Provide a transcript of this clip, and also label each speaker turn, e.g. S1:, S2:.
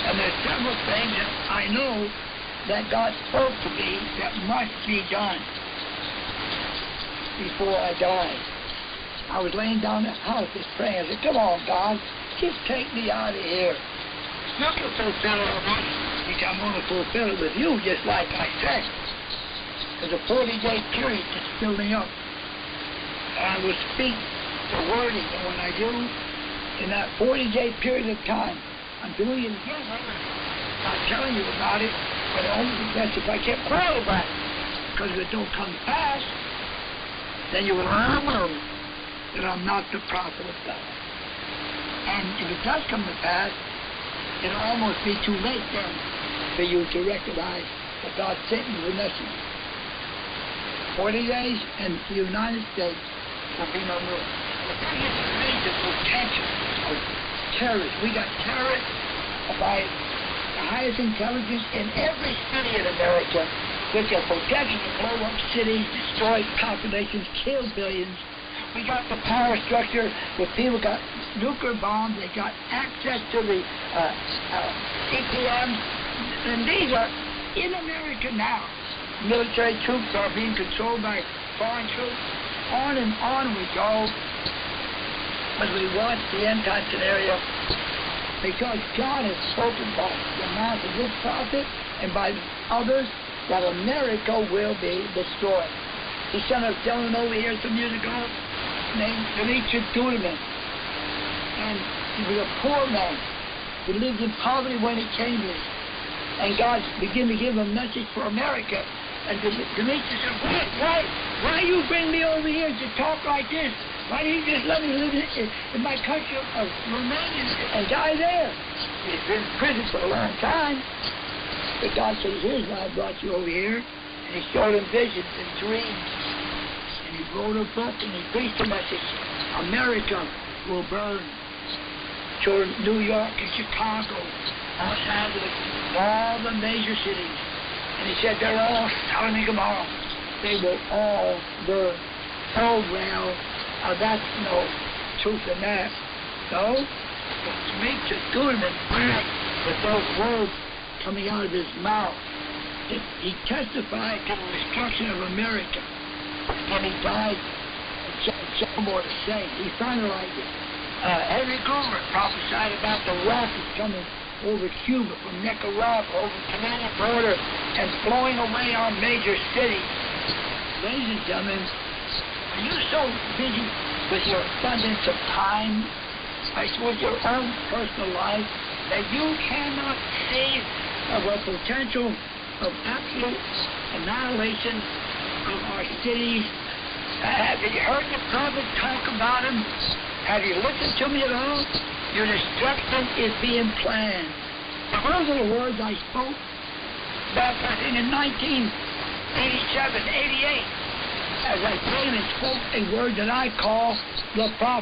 S1: And there's several things that I know that God spoke to me that must be done before I die. I was laying down in the house just praying. I said, come on, God, just take me out of here. You can fulfill it, He said, I'm going to fulfill it with you, just like I said. There's a 40-day period that's building up. And I will speak the wording, and when I do, in that 40-day period of time, I'm doing it again. I'm not telling you about it, but only that's if I kept quiet about it. Because if it don't come fast, then you will remember that I'm not the prophet of God. And if it does come to pass, it'll almost be too late then for you to recognize that God sent you the message. 40 days, and the United States will be no more. The thing is, the potential of terrorists. We got terrorists by the highest intelligence in every city in America, which are potential to blow up cities, destroy populations, kill billions. We got the power structure where people got nuclear bombs, they got access to the ATMs, and these are in America now. Military troops are being controlled by foreign troops. On and on we go as we watch the end-time scenario, because God has spoken by the mouth of this prophet and by others that America will be destroyed. He sent a gentleman over here some years ago named Dushanbe, and he was a poor man. He lived in poverty when he came here, and God began to give him a message for America. And Dushanbe said, why you bring me over here to talk like this? Why don't you just let me live in my country of Romania and die there? He's been in prison for a long time. But God said, here's why I brought you over here. And he showed him visions and dreams. And he wrote a book and he preached a message. America will burn. To New York and Chicago, Los Angeles, all the major cities. And he said, they're all Sodom and Gomorrah. They will all burn. Oh, well, that's no truth in that. No? It makes a good and bad with those words coming out of his mouth. He testified to the destruction of America. And he died, and more to say. He finalized it. Henry Goomer prophesied about the rockets coming over Cuba, from Nicaragua, over the Canadian border, and blowing away our major cities. Ladies and gentlemen, are you so busy with your abundance of time, with your own personal life, that you cannot see the potential of absolute annihilation of our cities? Have you heard the prophet talk about them? Have you listened to me at all? Your destruction is being planned. Now, those are the words I spoke back, I think, in 1987, 88, as I came and spoke a word that I call the prophet.